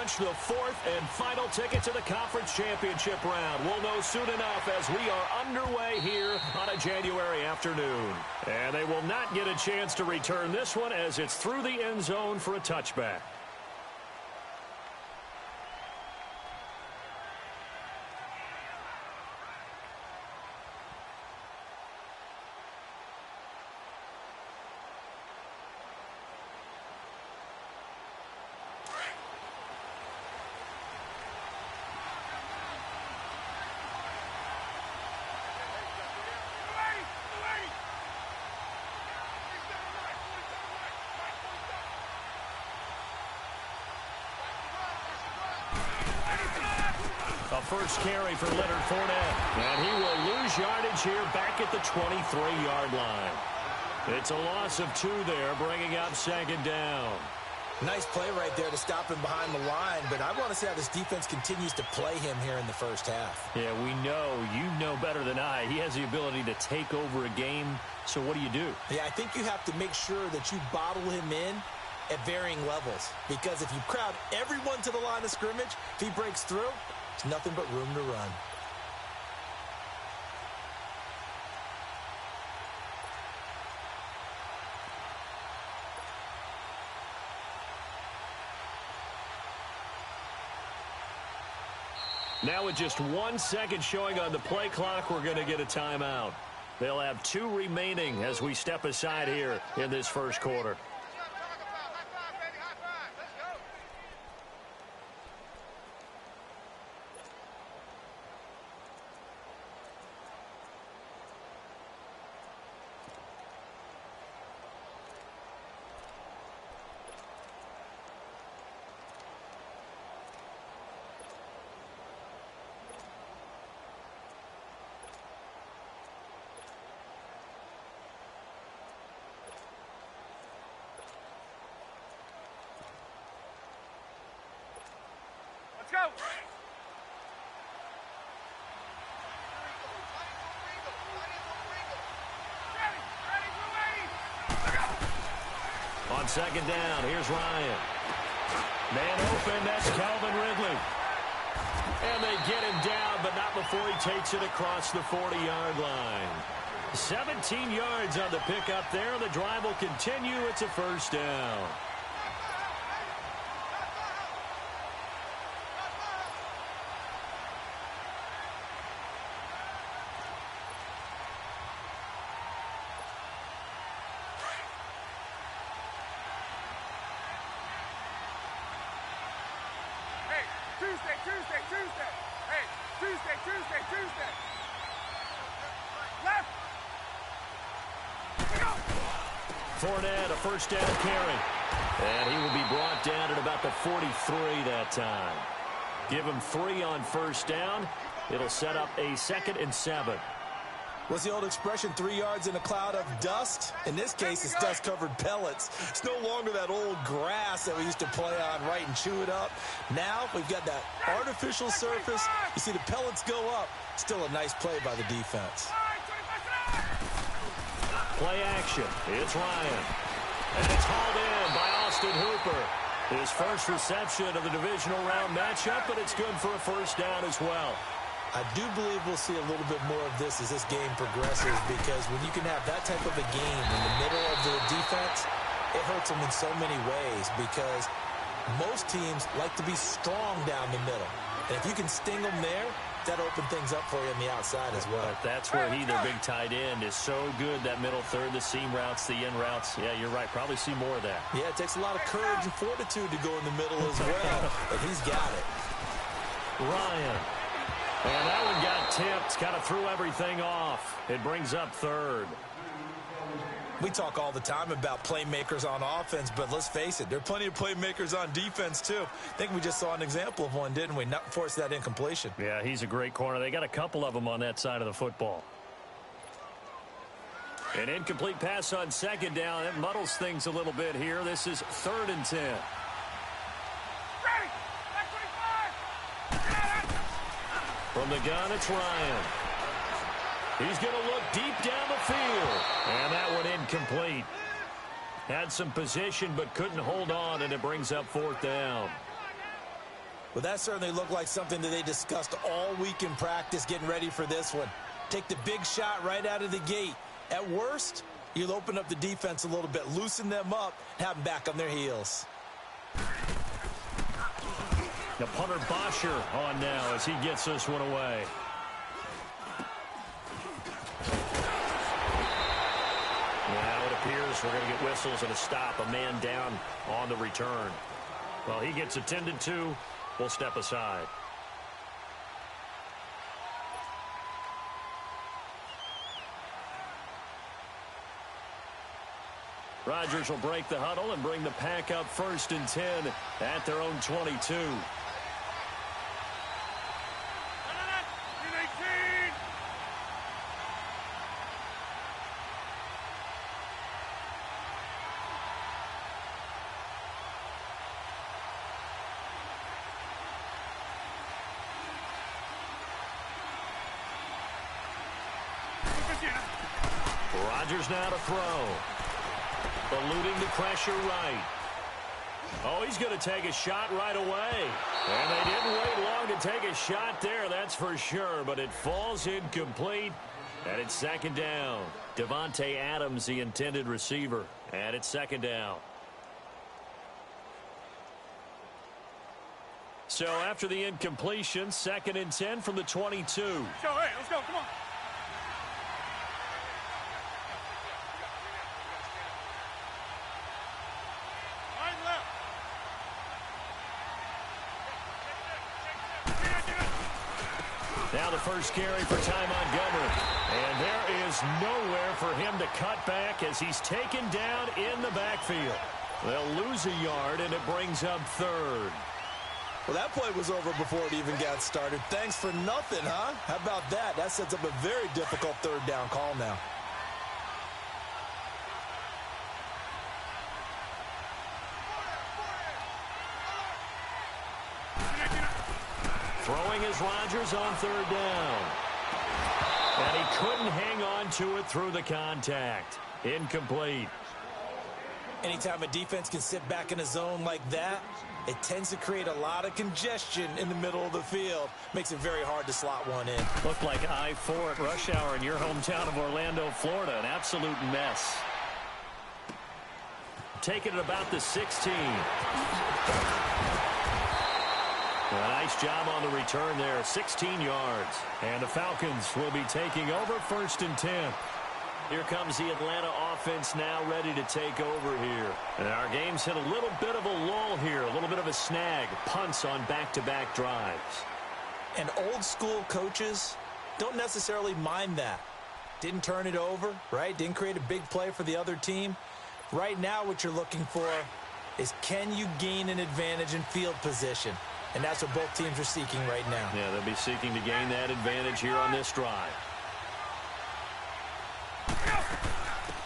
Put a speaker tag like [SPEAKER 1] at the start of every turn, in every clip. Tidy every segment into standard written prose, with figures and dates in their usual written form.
[SPEAKER 1] punch the fourth and final ticket to the conference championship round. We'll know soon enough as we are underway here on a January afternoon. And they will not get a chance to return this one as it's through the end zone for a touchback. A first carry for Leonard Fournette. And he will lose yardage here back at the 23-yard line. It's a loss of 2 there, bringing up second down.
[SPEAKER 2] Nice play right there to stop him behind the line, but I want to see how this defense continues to play him here in the first half.
[SPEAKER 1] Yeah, you know better than I. He has the ability to take over a game, so what do?
[SPEAKER 2] Yeah, I think you have to make sure that you bottle him in at varying levels, because if you crowd everyone to the line of scrimmage, if he breaks through, there's nothing but room to run.
[SPEAKER 1] Now with just 1 second showing on the play clock, we're going to get a timeout. They'll have 2 remaining as we step aside here in this first quarter.
[SPEAKER 3] Go!
[SPEAKER 1] On second down, here's Ryan. Man open, that's Calvin Ridley. And they get him down, but not before he takes it across the 40-yard line. 17 yards on the pickup there. The drive will continue. It's a first down.
[SPEAKER 3] Tuesday. Hey, Tuesday. Left.
[SPEAKER 1] Fournette, a first down carry. And he will be brought down at about the 43 that time. Give him 3 on first down. It'll set up a 2nd and 7.
[SPEAKER 2] What's the old expression, 3 yards in a cloud of dust? In this case, it's dust-covered pellets. It's no longer that old grass that we used to play on, right, and chew it up. Now we've got that artificial surface. You see the pellets go up. Still a nice play by the defense.
[SPEAKER 1] Play action. It's Ryan. And it's hauled in by Austin Hooper. His first reception of the divisional round matchup, but it's good for a first down as well.
[SPEAKER 2] I do believe we'll see a little bit more of this as this game progresses, because when you can have that type of a game in the middle of the defense, it hurts them in so many ways, because most teams like to be strong down the middle. And if you can sting them there, that opens things up for you on the outside as well.
[SPEAKER 1] But that's where their big tight end, is so good, that middle third, the seam routes, the in routes. Yeah, you're right. Probably see more of that.
[SPEAKER 2] Yeah, it takes a lot of courage and fortitude to go in the middle as well, but he's got it.
[SPEAKER 1] Ryan. And that one got tipped, kind of threw everything off. It brings up 3rd.
[SPEAKER 2] We talk all the time about playmakers on offense, but let's face it, there are plenty of playmakers on defense too. I think we just saw an example of one, didn't we? Not force that incompletion.
[SPEAKER 1] Yeah, he's a great corner. They got a couple of them on that side of the football. An incomplete pass on second down. It muddles things a little bit here. This is 3rd and 10. From the gun, it's Ryan. He's going to look deep down the field. And that one incomplete. Had some position but couldn't hold on, and it brings up 4th down.
[SPEAKER 2] Well, that certainly looked like something that they discussed all week in practice getting ready for this one. Take the big shot right out of the gate. At worst, you'll open up the defense a little bit, loosen them up, have them back on their heels.
[SPEAKER 1] The punter Bosher on now as he gets this one away. Now it appears we're going to get whistles and a stop. A man down on the return. Well, he gets attended to. We'll step aside. Rodgers will break the huddle and bring the pack up 1st and 10 at their own 22. Rodgers now to throw. Eluding the pressure right. Oh, he's going to take a shot right away. And they didn't wait long to take a shot there, that's for sure. But it falls incomplete. And it's 2nd down. Davante Adams, the intended receiver. And it's 2nd down. So after the incompletion, 2nd and 10 from the 22.
[SPEAKER 3] Let's go, hey, let's go, come on.
[SPEAKER 1] Now the first carry for Ty Montgomery. And there is nowhere for him to cut back as he's taken down in the backfield. They'll lose a yard, and it brings up 3rd.
[SPEAKER 2] Well, that play was over before it even got started. Thanks for nothing, huh? How about that? That sets up a very difficult 3rd down call now.
[SPEAKER 1] Throwing is Rodgers on 3rd down. And he couldn't hang on to it through the contact. Incomplete.
[SPEAKER 2] Anytime a defense can sit back in a zone like that, it tends to create a lot of congestion in the middle of the field. Makes it very hard to slot one in.
[SPEAKER 1] Looked like I-4 at rush hour in your hometown of Orlando, Florida. An absolute mess. Taking it about the 16. A nice job on the return there, 16 yards. And the Falcons will be taking over 1st and 10. Here comes the Atlanta offense now ready to take over here. And our game's hit a little bit of a lull here, a little bit of a snag. Punts on back-to-back drives.
[SPEAKER 2] And old-school coaches don't necessarily mind that. Didn't turn it over, right? Didn't create a big play for the other team. Right now what you're looking for is can you gain an advantage in field position? And that's what both teams are seeking right now.
[SPEAKER 1] Yeah, they'll be seeking to gain that advantage here on this drive.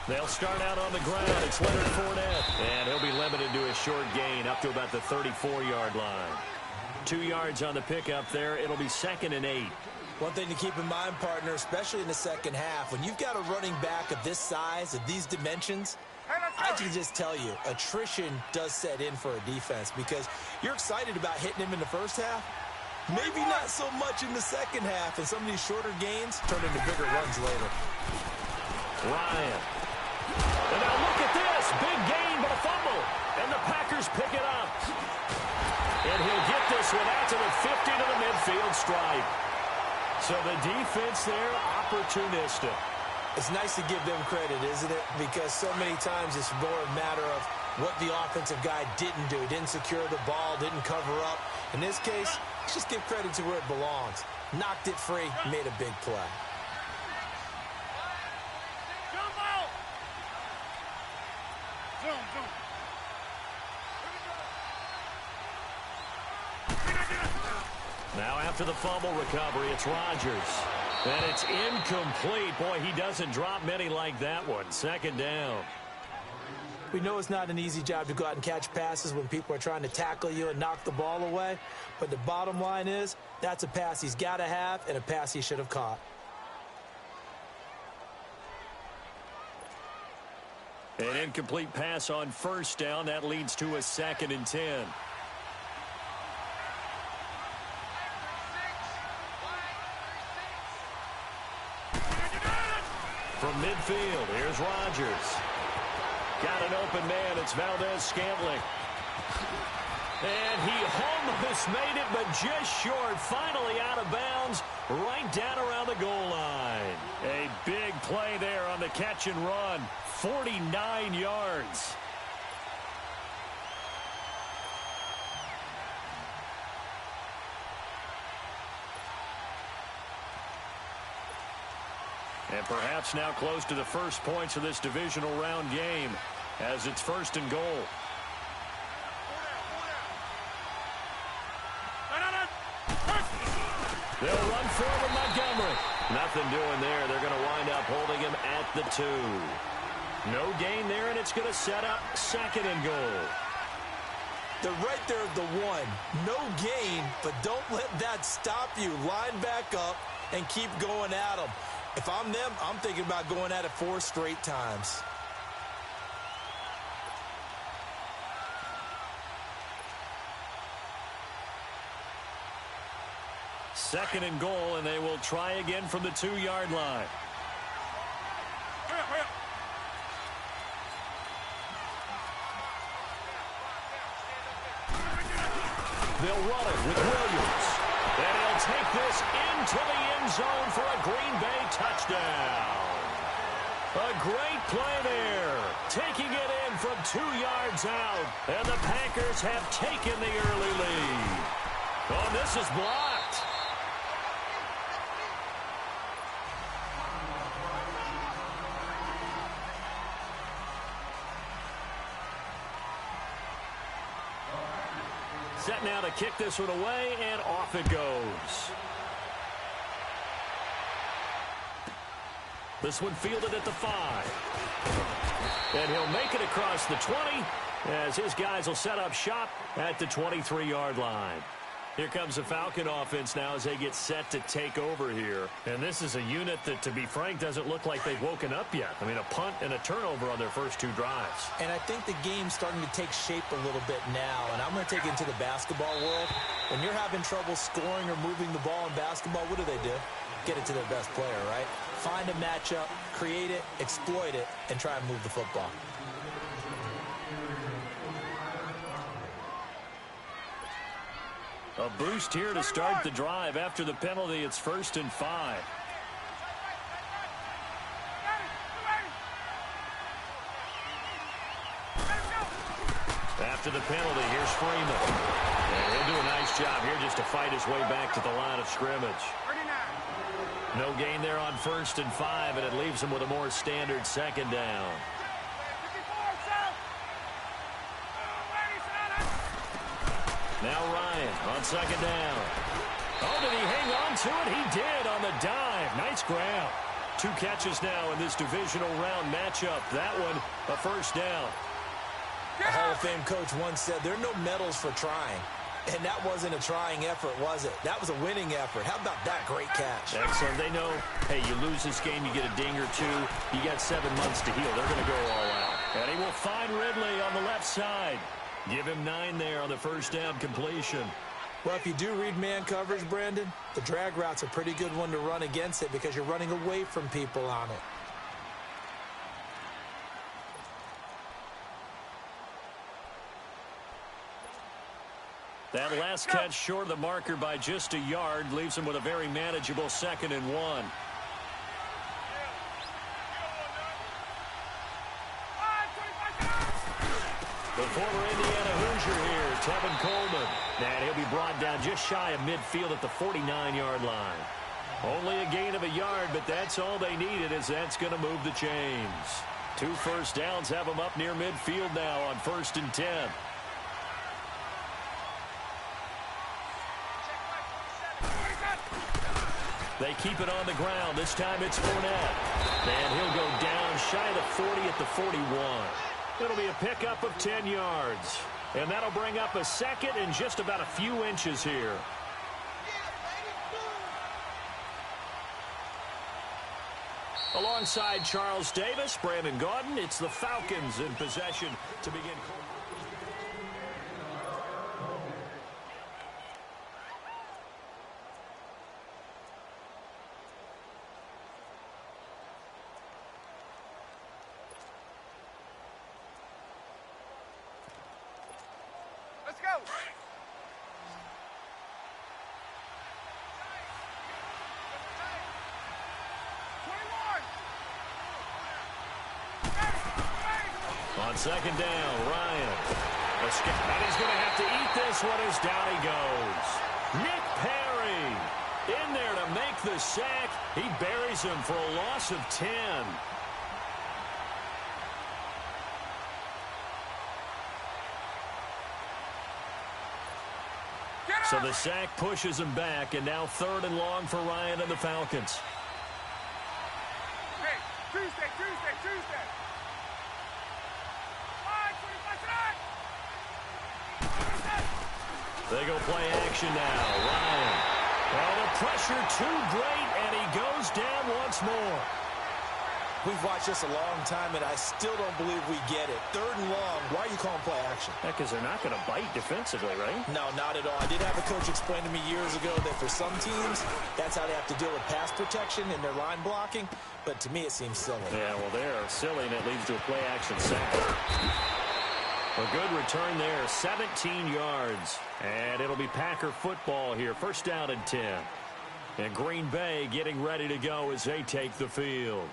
[SPEAKER 1] They'll start out on the ground. It's Leonard Fournette. And he'll be limited to a short gain up to about the 34-yard line. 2 yards on the pickup there. It'll be 2nd and 8.
[SPEAKER 2] One thing to keep in mind, partner, especially in the second half, when you've got a running back of this size, of these dimensions, I can just tell you, attrition does set in for a defense because you're excited about hitting him in the first half. Maybe not so much in the second half, and some of these shorter gains turn into bigger runs later.
[SPEAKER 1] Ryan. And now look at this. Big gain, but a fumble. And the Packers pick it up. And he'll get this one out to the 50 to the midfield stripe. So the defense there, opportunistic.
[SPEAKER 2] It's nice to give them credit, isn't it? Because so many times it's more a matter of what the offensive guy didn't do. Didn't secure the ball, didn't cover up. In this case, let's just give credit to where it belongs. Knocked it free, made a big play.
[SPEAKER 1] Now after the fumble recovery, it's Rodgers. And it's incomplete. Boy, he doesn't drop many like that one. 2nd down.
[SPEAKER 2] We know it's not an easy job to go out and catch passes when people are trying to tackle you and knock the ball away. But the bottom line is, that's a pass he's got to have and a pass he should have caught.
[SPEAKER 1] An incomplete pass on 1st down. That leads to a 2nd and 10. midfield. Here's Rodgers. Got an open man. It's Valdez-Scantling. And he almost made it, but just short. Finally out of bounds, right down around the goal line. A big play there on the catch and run. 49 yards. And perhaps now close to the first points of this divisional round game as it's 1st and goal. They'll run forward, Montgomery. Nothing doing there. They're going to wind up holding him at the 2. No gain there, and it's going to set up 2nd and goal.
[SPEAKER 2] They're right there at the 1. No gain, but don't let that stop you. Line back up and keep going at them. If I'm them, I'm thinking about going at it 4 straight times.
[SPEAKER 1] Second and goal, and they will try again from the 2-yard line. They'll run it with Williams. And he'll take this into the end zone for a Green Bay touchdown. A great play there. Taking it in from 2 yards out. And the Packers have taken the early lead. Oh, this is blocked. Set now to kick this one away, and off it goes. This one fielded at the 5. And he'll make it across the 20 as his guys will set up shop at the 23-yard line. Here comes the Falcon offense now as they get set to take over here. And this is a unit that, to be frank, doesn't look like they've woken up yet. I mean, a punt and a turnover on their first 2 drives.
[SPEAKER 2] And I think the game's starting to take shape a little bit now. And I'm going to take it into the basketball world. When you're having trouble scoring or moving the ball in basketball, what do? Get it to their best player, right? Find a matchup, create it, exploit it, and try and move the football.
[SPEAKER 1] A boost here to start the drive. After the penalty, it's 1st and 5. After the penalty, here's Freeman. And he'll do a nice job here just to fight his way back to the line of scrimmage. No gain there on 1st and 5, and it leaves him with a more standard 2nd down. Now Ryan on 2nd down. Oh, did he hang on to it? He did on the dive. Nice grab. 2 catches now in this divisional round matchup. That one, a 1st down.
[SPEAKER 2] A Hall of Fame coach once said there are no medals for trying. And that wasn't a trying effort, was it? That was a winning effort. How about that great catch?
[SPEAKER 1] Excellent. They know, hey, you lose this game, you get a ding or 2. You got 7 months to heal. They're going to go all out. And he will find Ridley on the left side. Give him 9 there on the 1st down completion.
[SPEAKER 2] Well, if you do read man coverage, Brandon, the drag route's a pretty good one to run against it because you're running away from people on it.
[SPEAKER 1] That last catch short of the marker by just a yard leaves him with a very manageable 2nd and 1. The former Indiana Hoosier here, Tevin Coleman. And he'll be brought down just shy of midfield at the 49-yard line. Only a gain of a yard, but that's all they needed, as that's going to move the chains. 2 first downs have them up near midfield now on 1st and 10. They keep it on the ground. This time it's Fournette. And he'll go down shy of the 40 at the 41. It'll be a pickup of 10 yards. And that'll bring up a 2nd and just about a few inches here. Alongside Charles Davis, Brandon Gaudin, it's the Falcons in possession to begin. On second down, Ryan. And he's going to have to eat this one as down he goes. Nick Perry in there to make the sack. He buries him for a loss of 10. So the sack pushes him back, and now 3rd and long for Ryan and the Falcons.
[SPEAKER 3] Hey, Tuesday.
[SPEAKER 1] They go play action now. Ryan. Well, the pressure too great, and he goes down once more.
[SPEAKER 2] We've watched this a long time, and I still don't believe we get it. 3rd and long, why are you calling play action?
[SPEAKER 1] Because they're not going to bite defensively, right?
[SPEAKER 2] No, not at all. I did have a coach explain to me years ago that for some teams, that's how they have to deal with pass protection and their line blocking. But to me, it seems silly.
[SPEAKER 1] Yeah, well, they're silly, and it leads to a play action sack. A good return there, 17 yards. And it'll be Packer football here, 1st down and 10. And Green Bay getting ready to go as they take the field.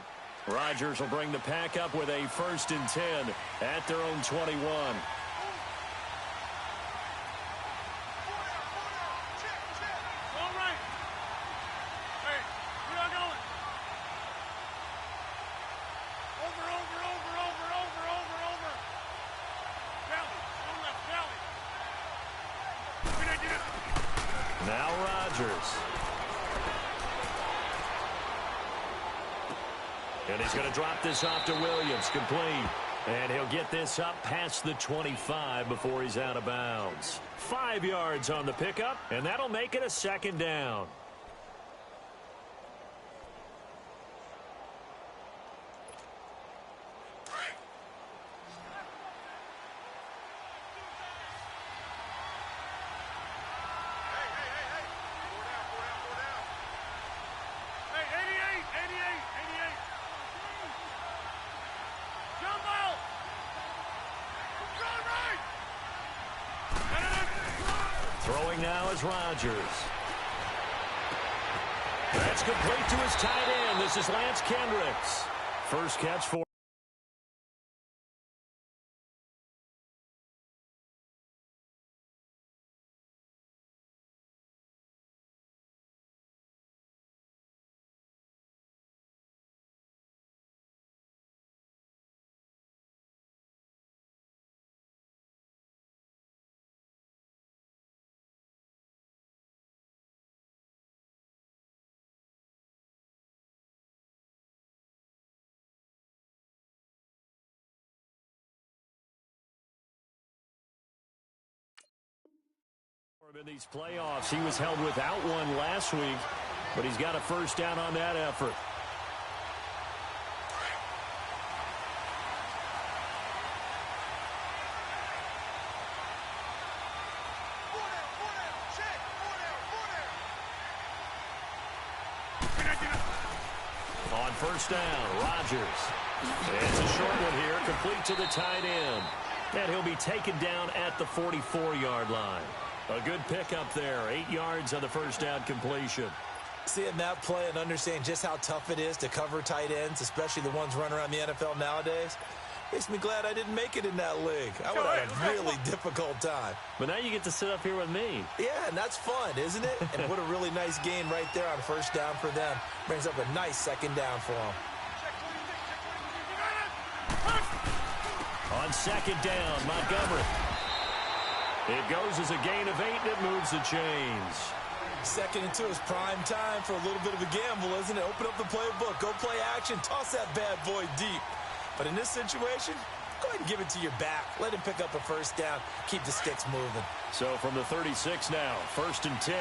[SPEAKER 1] Rodgers will bring the pack up with a 1st and 10 at their own 21.
[SPEAKER 3] All right. Hey, where y'all going? Over. Valley, on left, Valley. Get it.
[SPEAKER 1] Now Rodgers. And he's going to drop this off to Williams, complete. And he'll get this up past the 25 before he's out of bounds. 5 yards on the pickup, and that'll make it a 2nd down. Throwing now is Rodgers. That's complete to his tight end. This is Lance Kendricks. First catch for in these playoffs. He was held without one last week, but he's got a 1st down on that effort. On 1st down, Rodgers. It's a short one here, complete to the tight end. And he'll be taken down at the 44-yard line. A good pickup there, 8 yards on the 1st down completion.
[SPEAKER 2] Seeing that play and understanding just how tough it is to cover tight ends, especially the ones running around the NFL nowadays, makes me glad I didn't make it in that league. I would have had a really difficult time.
[SPEAKER 1] But now you get to sit up here with me.
[SPEAKER 2] Yeah, and that's fun, isn't it? And what a really nice game right there on 1st down for them. Brings up a nice 2nd down for them.
[SPEAKER 1] On 2nd down, Montgomery. It goes as a gain of 8, and it moves the chains.
[SPEAKER 2] 2nd and 2 is prime time for a little bit of a gamble, isn't it? Open up the playbook, go play action, toss that bad boy deep. But in this situation, go ahead and give it to your back. Let him pick up a 1st down, keep the sticks moving.
[SPEAKER 1] So from the 36 now, 1st and 10.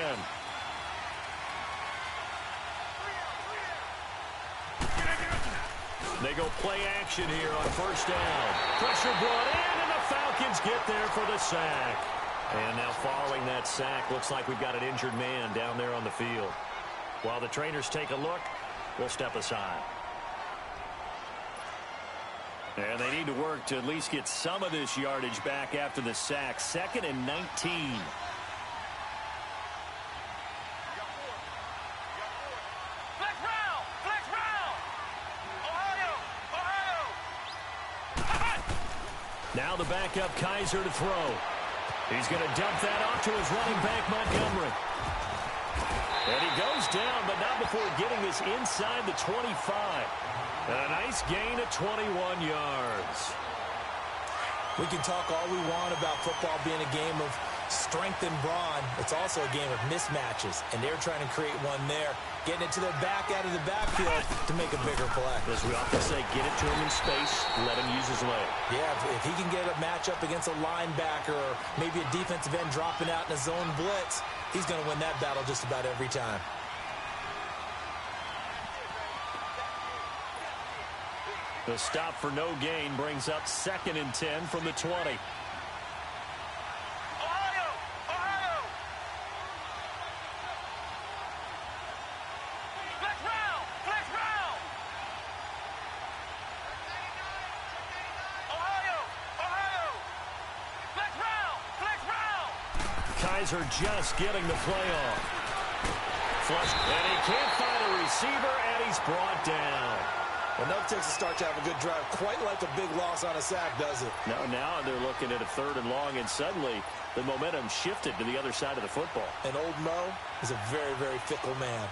[SPEAKER 1] They go play action here on 1st down. Pressure brought in, and the Falcons get there for the sack. And now following that sack, looks like we've got an injured man down there on the field. While the trainers take a look, we'll step aside. And they need to work to at least get some of this yardage back after the sack. 2nd and 19. Now the backup Kaiser to throw. He's going to dump that off to his running back, Montgomery. And he goes down, but not before getting this inside the 25. A nice gain of 21 yards.
[SPEAKER 2] We can talk all we want about football being a game of strength and brawn. It's also a game of mismatches, and they're trying to create one there, getting it to their back out of the backfield to make a bigger play.
[SPEAKER 1] As we often say, get it to him in space, let him use his leg.
[SPEAKER 2] Yeah, if he can get a matchup against a linebacker or maybe a defensive end dropping out in a zone blitz, he's going to win that battle just about every time.
[SPEAKER 1] The stop for no gain brings up 2nd and 10 from the 20. Kaiser just getting the play off. Flush, and he can't find a receiver, and he's brought down.
[SPEAKER 2] Enough takes a start to have a good drive. Quite like a big loss on a sack, does it?
[SPEAKER 1] Now they're looking at a 3rd and long, and suddenly the momentum shifted to the other side of the football.
[SPEAKER 2] And old Mo is a very, very fickle man.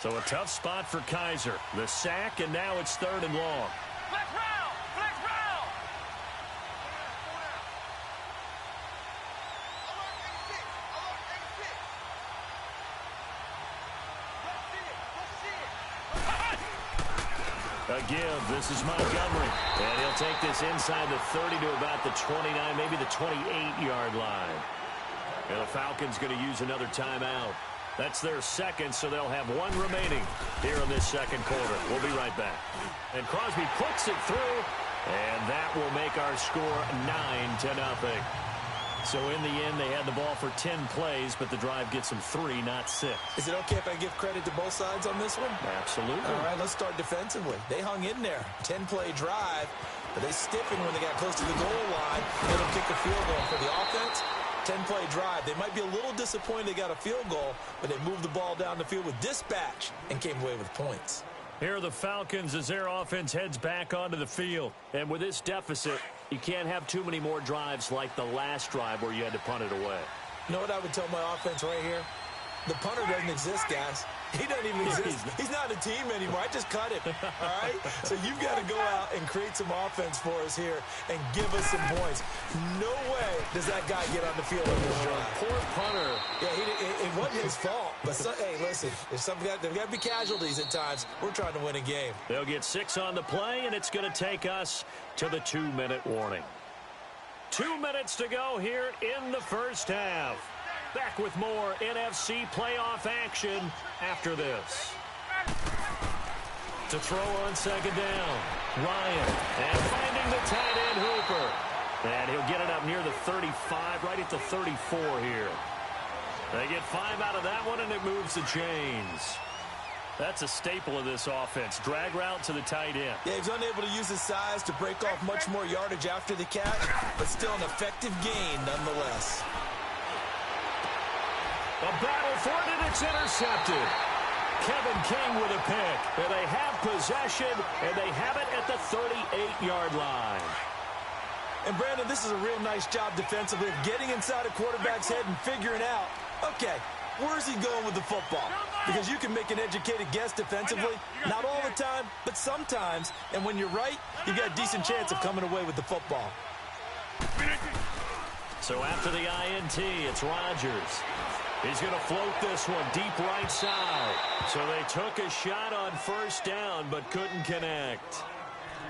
[SPEAKER 1] So a tough spot for Kaiser. The sack, and now it's 3rd and long.
[SPEAKER 3] Flex round! Flex round!
[SPEAKER 1] A give. This is Montgomery. And he'll take this inside the 30 to about the 29, maybe the 28-yard line. And the Falcons going to use another timeout. That's their 2nd, so they'll have 1 remaining here in this 2nd quarter. We'll be right back. And Crosby puts it through, and that will make our score 9-0. So in the end, they had the ball for 10 plays, but the drive gets them 3, not 6.
[SPEAKER 2] Is it okay if I give credit to both sides on this one?
[SPEAKER 1] Absolutely.
[SPEAKER 2] All right, let's start defensively. They hung in there. 10-play drive, but they stiffened when they got close to the goal line. Let them kick a field goal for the offense. 10-play drive. They might be a little disappointed they got a field goal, but they moved the ball down the field with dispatch and came away with points.
[SPEAKER 1] Here are the Falcons as their offense heads back onto the field. And with this deficit, you can't have too many more drives like the last drive where you had to punt it away.
[SPEAKER 2] You know what I would tell my offense right here? The punter doesn't exist, guys. He doesn't even exist. He's not a team anymore. I just cut him, all right? So you've got to go out and create some offense for us here and give us some points. No way does that guy get on the field on this drive.
[SPEAKER 1] Poor punter.
[SPEAKER 2] Yeah, it wasn't his fault. But, hey, listen, there's got to be casualties at times. We're trying to win a game.
[SPEAKER 1] They'll get 6 on the play, and it's going to take us to the 2-minute warning. 2 minutes to go here in the first half. Back with more NFC playoff action after this. To throw on 2nd down, Ryan, and finding the tight end Hooper. And he'll get it up near the 35, right at the 34 here. They get 5 out of that one, and it moves the chains. That's a staple of this offense. Drag route to the tight end.
[SPEAKER 2] Yeah, he's unable to use his size to break off much more yardage after the catch, but still an effective gain nonetheless.
[SPEAKER 1] A battle for it, and it's intercepted. Kevin King with a pick. And they have possession, and they have it at the 38-yard line.
[SPEAKER 2] And, Brandon, this is a real nice job defensively of getting inside a quarterback's head and figuring out, okay, where's he going with the football? Because you can make an educated guess defensively, not all the time, but sometimes. And when you're right, you've got a decent chance of coming away with the football.
[SPEAKER 1] So after the INT, it's Rodgers. He's going to float this one deep right side. So they took a shot on 1st down, but couldn't connect.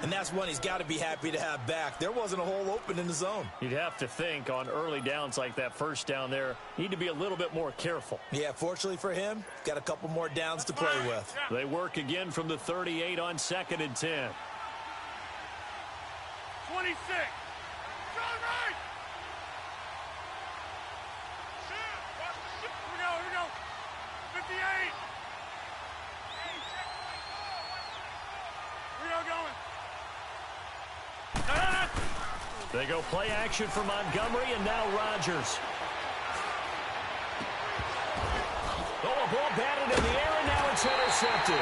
[SPEAKER 2] And that's one he's got to be happy to have back. There wasn't a hole open in the zone.
[SPEAKER 1] You'd have to think on early downs like that 1st down there, need to be a little bit more careful.
[SPEAKER 2] Yeah, fortunately for him, got a couple more downs to play with.
[SPEAKER 1] They work again from the 38 on 2nd and 10.
[SPEAKER 3] 26. Go right. Here we go. 58. Where y'all going?
[SPEAKER 1] They go play action for Montgomery, and now Rodgers. Oh, a ball batted in the air, and now it's intercepted.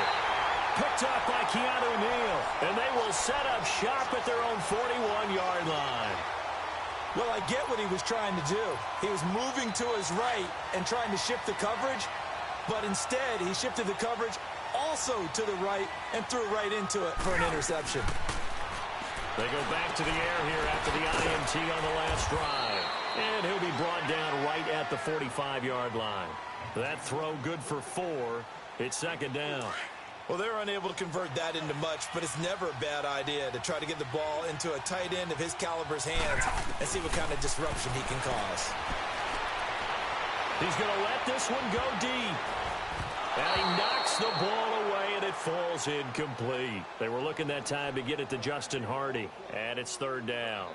[SPEAKER 1] Picked up by Keanu Neal, and they will set up shop at their own 41-yard line.
[SPEAKER 2] Well, I get what he was trying to do. He was moving to his right and trying to shift the coverage, but instead he shifted the coverage also to the right and threw right into it for an interception.
[SPEAKER 1] They go back to the air here after the INT on the last drive. And he'll be brought down right at the 45-yard line. That throw good for 4. It's second down.
[SPEAKER 2] Well, they're unable to convert that into much, but it's never a bad idea to try to get the ball into a tight end of his caliber's hands and see what kind of disruption he can cause.
[SPEAKER 1] He's going to let this one go deep. And he knocks the ball away, and it falls incomplete. They were looking that time to get it to Justin Hardy, and it's third down.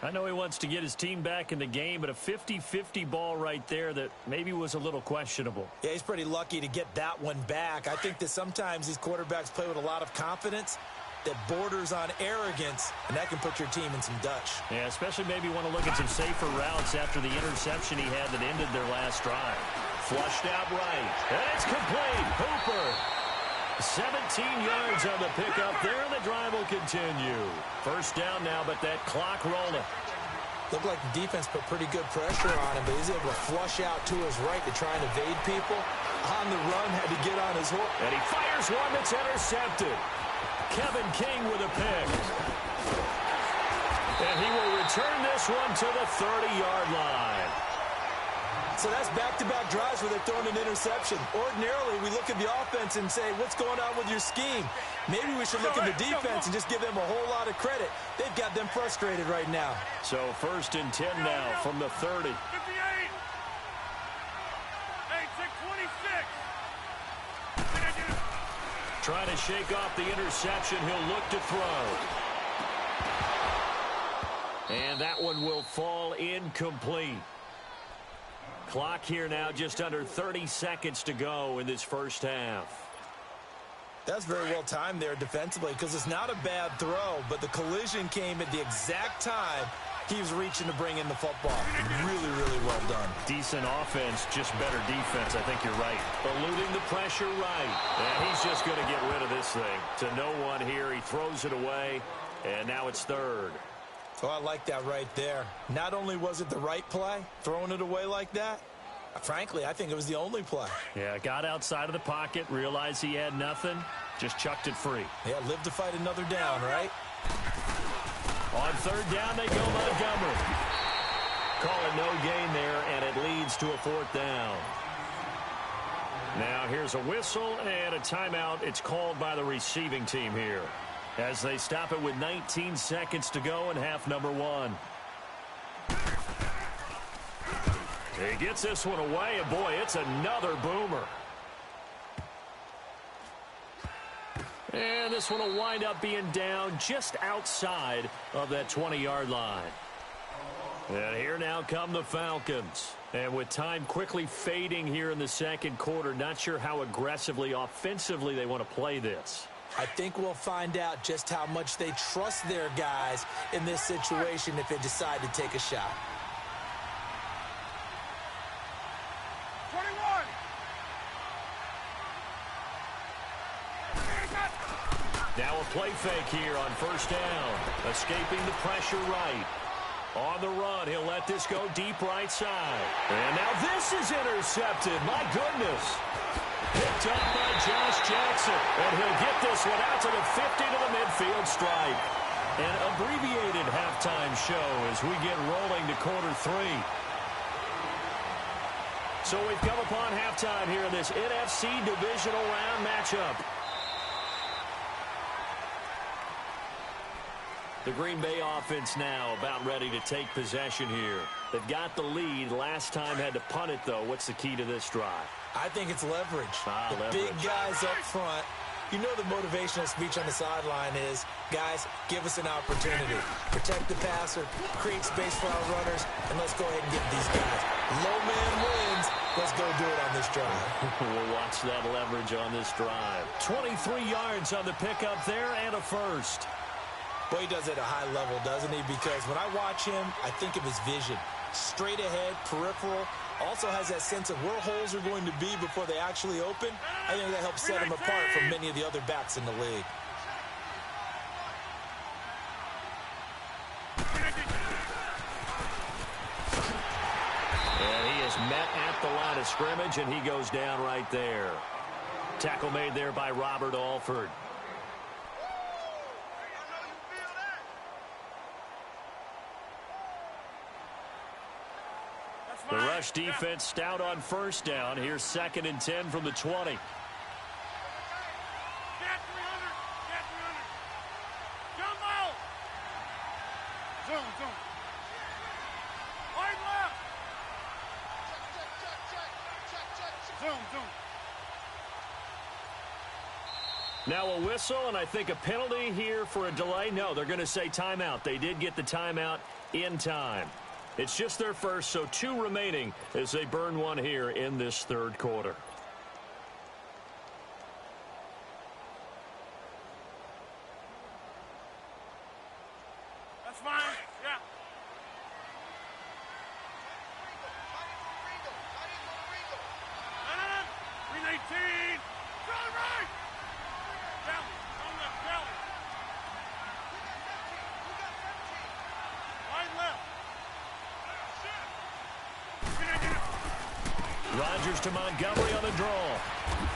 [SPEAKER 1] I know he wants to get his team back in the game, but a 50-50 ball right there that maybe was a little questionable.
[SPEAKER 2] Yeah, he's pretty lucky to get that one back. I think that sometimes these quarterbacks play with a lot of confidence that borders on arrogance, and that can put your team in some Dutch.
[SPEAKER 1] Yeah, especially maybe want to look at some safer routes after the interception he had that ended their last drive. Flushed out right, and it's complete. Hooper, 17 yards on the pickup there, and the drive will continue. First down now, but that clock rolling.
[SPEAKER 2] Looked like the defense put pretty good pressure on him, but he's able to flush out to his right to try and evade people. On the run, had to get on his horse.
[SPEAKER 1] And he fires one that's intercepted. Kevin King with a pick. And he will return this one to the 30-yard line.
[SPEAKER 2] So that's back-to-back drives where they're throwing an interception. Ordinarily, we look at the offense and say, what's going on with your scheme? Maybe we should look at the defense and just give them a whole lot of credit. They've got them frustrated right now.
[SPEAKER 1] So first and 10 now from the 30.
[SPEAKER 3] 58. Hey, take 26.
[SPEAKER 1] Trying to shake off the interception. He'll look to throw. And that one will fall incomplete. Clock here now, just under 30 seconds to go in this first half.
[SPEAKER 2] That's very well timed there defensively because it's not a bad throw, but the collision came at the exact time he was reaching to bring in the football. Really, really well done.
[SPEAKER 1] Decent offense, just better defense. I think you're right. Eluding the pressure right. And he's just going to get rid of this thing. To no one here, he throws it away, and now it's third.
[SPEAKER 2] Oh, I like that right there. Not only was it the right play, throwing it away like that, frankly, I think it was the only play.
[SPEAKER 1] Yeah, got outside of the pocket, realized he had nothing, just chucked it free.
[SPEAKER 2] Yeah, live to fight another down, right?
[SPEAKER 1] On third down, they go Montgomery. Call it no gain there, and it leads to a fourth down. Now here's a whistle and a timeout. It's called by the receiving team here, as they stop it with 19 seconds to go in half number 1. He gets this one away, and boy, it's another boomer. And this one will wind up being down just outside of that 20-yard line. And here now come the Falcons. And with time quickly fading here in the second quarter, not sure how aggressively, offensively they want to play this.
[SPEAKER 2] I think we'll find out just how much they trust their guys in this situation if they decide to take a shot.
[SPEAKER 3] 21.
[SPEAKER 1] Now a play fake here on first down. Escaping the pressure right. On the run, he'll let this go deep right side. And now this is intercepted. My goodness. Picked up by Josh Jackson. And he'll get this one out to the 50 to the midfield stripe. An abbreviated halftime show as we get rolling to quarter 3. So we've come upon halftime here in this NFC divisional round matchup. The Green Bay offense now about ready to take possession here. They've got the lead. Last time had to punt it, though. What's the key to this drive?
[SPEAKER 2] I think it's leverage.
[SPEAKER 1] Leverage.
[SPEAKER 2] Big guys up front You know the motivational speech on the sideline is, guys, give us an opportunity. Protect the passer, create space for our runners, and let's go ahead and get these guys. Low man wins. Let's go do it on this drive.
[SPEAKER 1] We'll watch that leverage on this drive. 23 yards on the pickup there and a first.
[SPEAKER 2] Well, he does it at a high level, doesn't he? Because when I watch him, I think of his vision. Straight ahead, peripheral. Also has that sense of where holes are going to be before they actually open. I think that helps set him apart from many of the other backs in the league.
[SPEAKER 1] And he is met at the line of scrimmage, and he goes down right there. Tackle made there by Robert Alford. The rush defense stout on first down. Here's 2nd and 10 from the 20. Now a whistle, and I think a penalty here for a delay. No, they're going to say timeout. They did get the timeout in time. It's just their first, so 2 remaining as they burn one here in this third quarter.
[SPEAKER 3] That's fine. Yeah. Green 18. Down right. Down. On left. Down. Wide left.
[SPEAKER 1] Rodgers to Montgomery on the draw.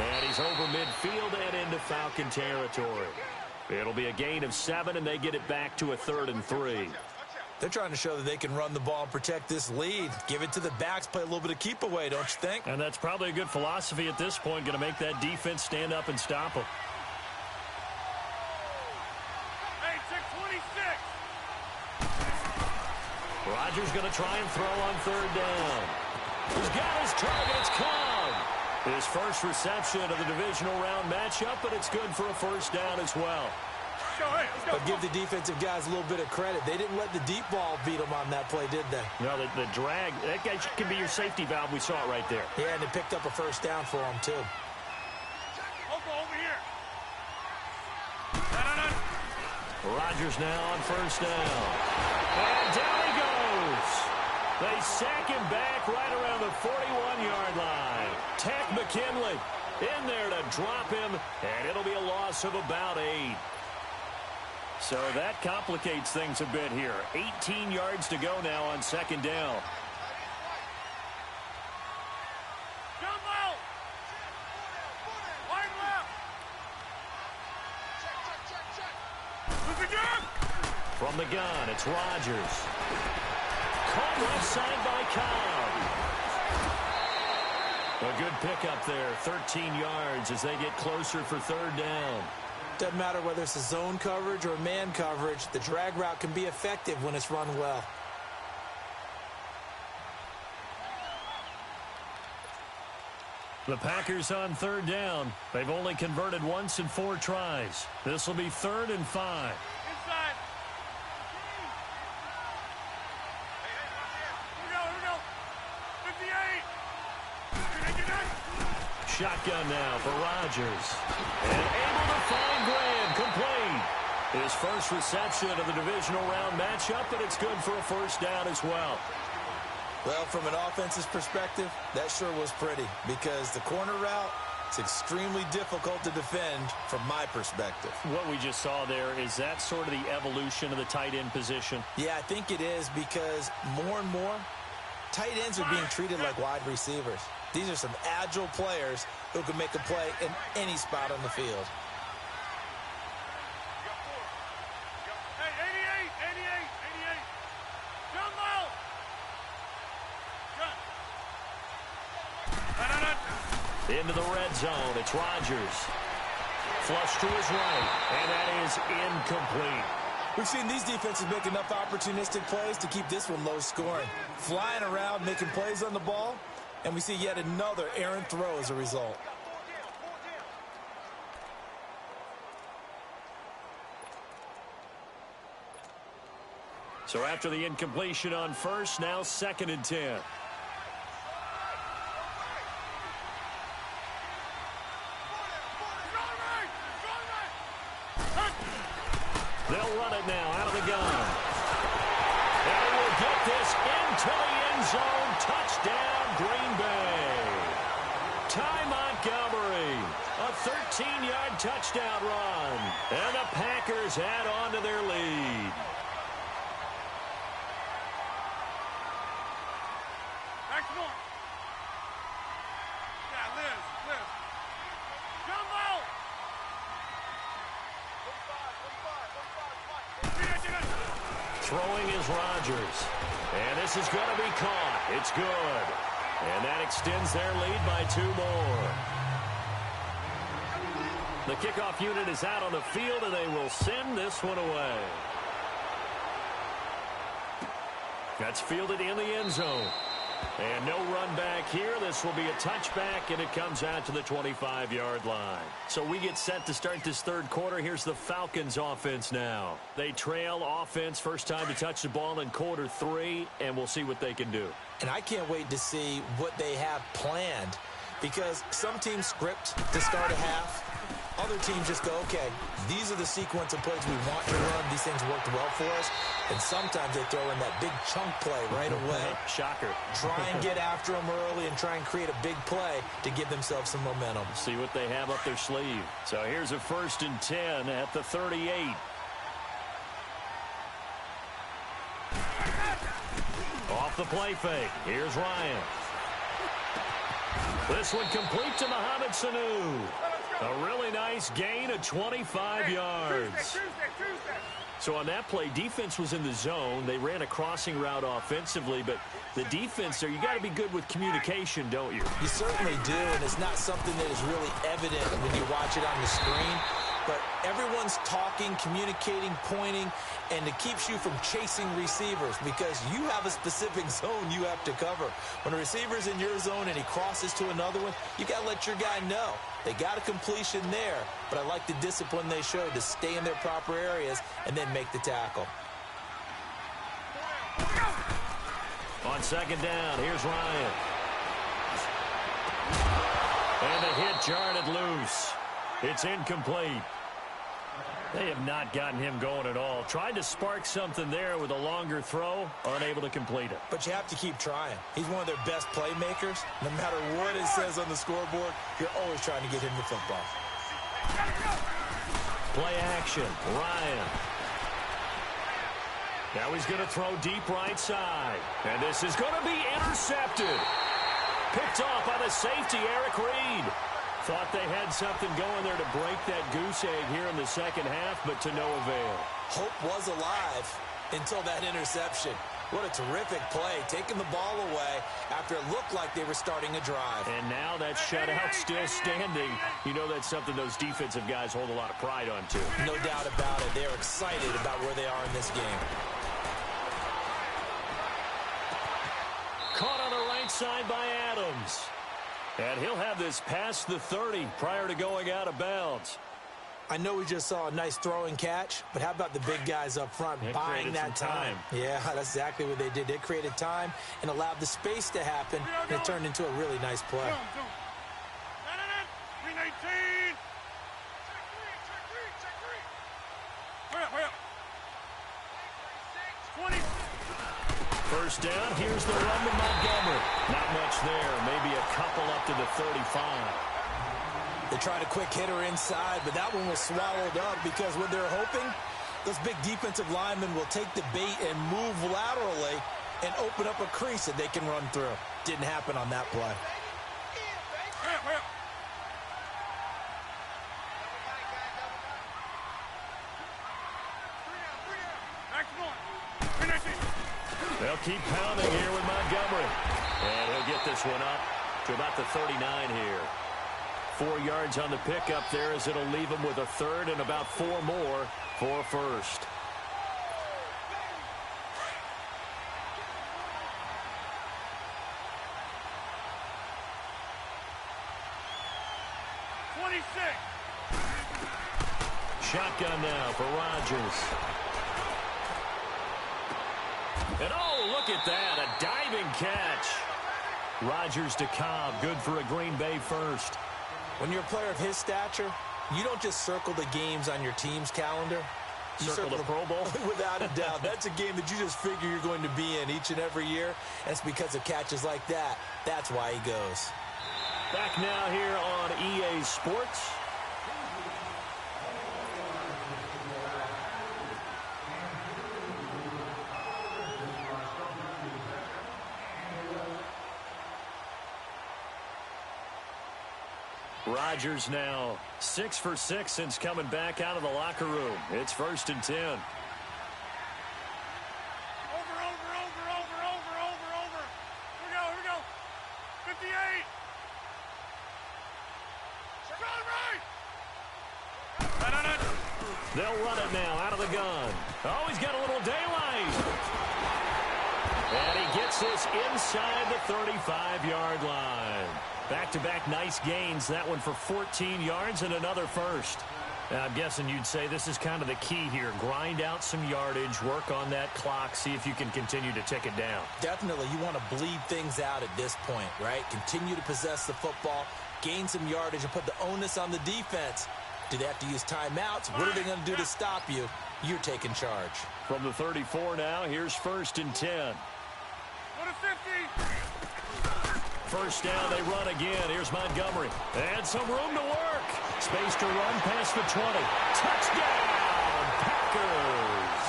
[SPEAKER 1] And he's over midfield and into Falcon territory. It'll be a gain of 7, and they get it back to a 3rd and 3.
[SPEAKER 2] They're trying to show that they can run the ball and protect this lead. Give it to the backs, play a little bit of keep away, don't you think?
[SPEAKER 1] And that's probably a good philosophy at this point, going to make that defense stand up and stop them.
[SPEAKER 3] Hey, 626.
[SPEAKER 1] Rodgers going to try and throw on 3rd down. He's got his target. It's caught. His first reception of the divisional round matchup, but it's good for a first down as well.
[SPEAKER 2] But give the defensive guys a little bit of credit. They didn't let the deep ball beat them on that play, did they?
[SPEAKER 1] No, the drag, that guy can be your safety valve. We saw it right there.
[SPEAKER 2] Yeah, and they picked up a first down for him, too.
[SPEAKER 3] Over here.
[SPEAKER 1] Rodgers now on first down. And down he goes. They sack him back right around the 41-yard line. Tack McKinley in there to drop him, and it'll be a loss of about 8. So that complicates things a bit here. 18 yards to go now on 2nd down.
[SPEAKER 3] Jump out. Wide left. Check.
[SPEAKER 1] From the gun, it's Rodgers. Caught left side by Cobb. A good pickup there, 13 yards as they get closer for 3rd down.
[SPEAKER 2] Doesn't matter whether it's a zone coverage or man coverage, the drag route can be effective when it's run well.
[SPEAKER 1] The Packers on 3rd down. They've only converted once in 4 tries. This will be 3rd and 5.
[SPEAKER 3] Inside. Here we go. 58.
[SPEAKER 1] Shotgun now for Rodgers. And able to find Graham, complete. His first reception of the divisional round matchup, but it's good for a first down as well.
[SPEAKER 2] Well, from an offensive perspective, that sure was pretty because the corner route is extremely difficult to defend from my perspective.
[SPEAKER 1] What we just saw there, is that sort of the evolution of the tight end position?
[SPEAKER 2] Yeah, I think it is because more and more, tight ends are being treated like wide receivers. These are some agile players who can make a play in any spot on the field.
[SPEAKER 3] Hey, 88. Jump out.
[SPEAKER 1] Into the red zone, it's Rodgers. Flush to his right, and that is incomplete.
[SPEAKER 2] We've seen these defenses make enough opportunistic plays to keep this one low scoring. Flying around, making plays on the ball, and we see yet another errant throw as a result.
[SPEAKER 1] So after the incompletion on first, now 2nd and 10. They'll run it now out of the gun. And they will get this into the end zone. Touchdown, Green Bay. Ty Montgomery, a 13-yard touchdown run. And the Packers add on to their lead. Throwing is Rodgers. And this is going to be caught. It's good. And that extends their lead by 2 more. The kickoff unit is out on the field, and they will send this one away. That's fielded in the end zone. And no run back here. This will be a touchback, and it comes out to the 25-yard line. So we get set to start this third quarter. Here's the Falcons offense now. They trail offense, first time to touch the ball in quarter 3, and we'll see what they can do.
[SPEAKER 2] And I can't wait to see what they have planned, because some teams script to start a half. Other teams just go, okay, these are the sequence of plays we want to run. These things worked well for us. And sometimes they throw in that big chunk play right away.
[SPEAKER 1] Shocker.
[SPEAKER 2] Try and get after them early and try and create a big play to give themselves some momentum.
[SPEAKER 1] See what they have up their sleeve. So here's a 1st and 10 at the 38. Off the play fake. Here's Ryan. This one complete to Mohamed Sanu. A really nice gain of 25 yards. So on that play, defense was in the zone. They ran a crossing route offensively, but the defense there, you got to be good with communication, don't you?
[SPEAKER 2] You certainly do, and it's not something that is really evident when you watch it on the screen. But everyone's talking, communicating, pointing, and it keeps you from chasing receivers because you have a specific zone you have to cover. When a receiver's in your zone and he crosses to another one, you got to let your guy know. They got a completion there, but I like the discipline they showed to stay in their proper areas and then make the tackle.
[SPEAKER 1] On 2nd down, here's Ryan. And the hit jarred it loose. It's incomplete. They have not gotten him going at all. Tried to spark something there with a longer throw, unable to complete it.
[SPEAKER 2] But you have to keep trying. He's one of their best playmakers. No matter what it says on the scoreboard, you're always trying to get him the football.
[SPEAKER 1] Play action, Ryan. Now he's going to throw deep right side. And this is going to be intercepted. Picked off by the safety, Eric Reed. Thought they had something going there to break that goose egg here in the second half, but to no avail.
[SPEAKER 2] Hope was alive until that interception. What a terrific play, taking the ball away after it looked like they were starting a drive.
[SPEAKER 1] And now that shutout still standing. You know that's something those defensive guys hold a lot of pride on, too.
[SPEAKER 2] No doubt about it. They're excited about where they are in this game.
[SPEAKER 1] Caught on the right side by Adams. And he'll have this past the 30 prior to going out of bounds.
[SPEAKER 2] I know we just saw a nice throwing catch, but how about the big guys up front buying that time? Yeah, that's exactly what they did. They created time and allowed the space to happen, and it turned into a really nice play.
[SPEAKER 3] 319. Hurry up. 20.
[SPEAKER 1] First down, here's the run to Montgomery. Not much there, maybe a couple up to the 35.
[SPEAKER 2] They tried a quick hitter inside, but that one was swallowed up because what they're hoping, those big defensive linemen will take the bait and move laterally and open up a crease that they can run through. Didn't happen on that play.
[SPEAKER 1] They'll keep pounding here with Montgomery. And he'll get this one up to about the 39 here. 4 yards on the pickup there as it'll leave him with a third and about 4 more for first. Shotgun now for Rodgers. And oh, look at that, a diving catch. Rodgers to Cobb, good for a Green Bay first.
[SPEAKER 2] When you're a player of his stature, you don't just circle the games on your team's calendar. You
[SPEAKER 1] circle the Pro Bowl?
[SPEAKER 2] Without a doubt. That's a game that you just figure you're going to be in each and every year. And it's because of catches like that. That's why he goes.
[SPEAKER 1] Back now here on EA Sports. Rodgers now 6 for 6 since coming back out of the locker room. It's 1st and 10.
[SPEAKER 3] Over. Here we go. 58. Run right.
[SPEAKER 1] They'll run it now out of the gun. Oh, he's got a little daylight. And he gets this inside the 35-yard line. Back-to-back nice gains. That one for 14 yards and another first. I'm guessing you'd say this is kind of the key here. Grind out some yardage, work on that clock, see if you can continue to tick it down.
[SPEAKER 2] Definitely. You want to bleed things out at this point, right? Continue to possess the football, gain some yardage, and put the onus on the defense. Do they have to use timeouts? What are they going to do to stop you? You're taking charge.
[SPEAKER 1] From the 34 now, here's 1st and 10.
[SPEAKER 3] Go to 50.
[SPEAKER 1] First down, they run again. Here's Montgomery. And some room to work. Space to run past the 20. Touchdown, Packers.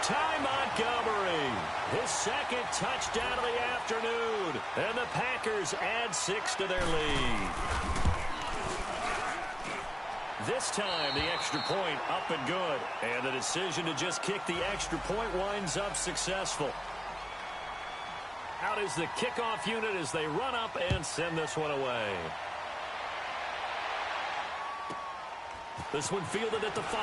[SPEAKER 1] Ty Montgomery, his second touchdown of the afternoon. And the Packers add 6 to their lead. This time, the extra point up and good. And the decision to just kick the extra point winds up successful. Out is the kickoff unit as they run up and send this one away. This one fielded at the 5.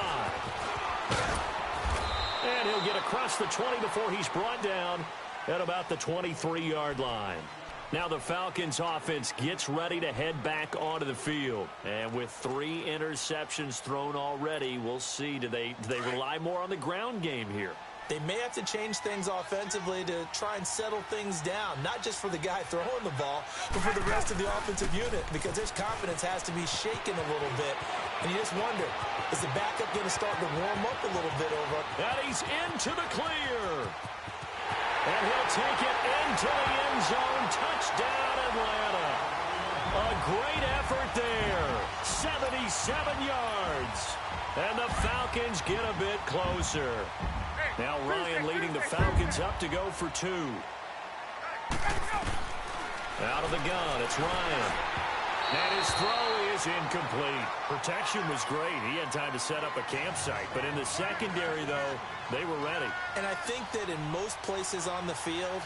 [SPEAKER 1] And he'll get across the 20 before he's brought down at about the 23-yard line. Now the Falcons offense gets ready to head back onto the field. And with 3 interceptions thrown already, we'll see. Do they rely more on the ground game here?
[SPEAKER 2] They may have to change things offensively to try and settle things down, not just for the guy throwing the ball, but for the rest of the offensive unit, because his confidence has to be shaken a little bit. And you just wonder, is the backup going to start to warm up a little bit over?
[SPEAKER 1] And he's into the clear. And he'll take it into the end zone. Touchdown, Atlanta. A great effort there. 77 yards. And the Falcons get a bit closer. Now Ryan leading the Falcons up to go for 2. Out of the gun, it's Ryan. And his throw is incomplete. Protection was great. He had time to set up a campsite. But in the secondary, though, they were ready.
[SPEAKER 2] And I think that in most places on the field,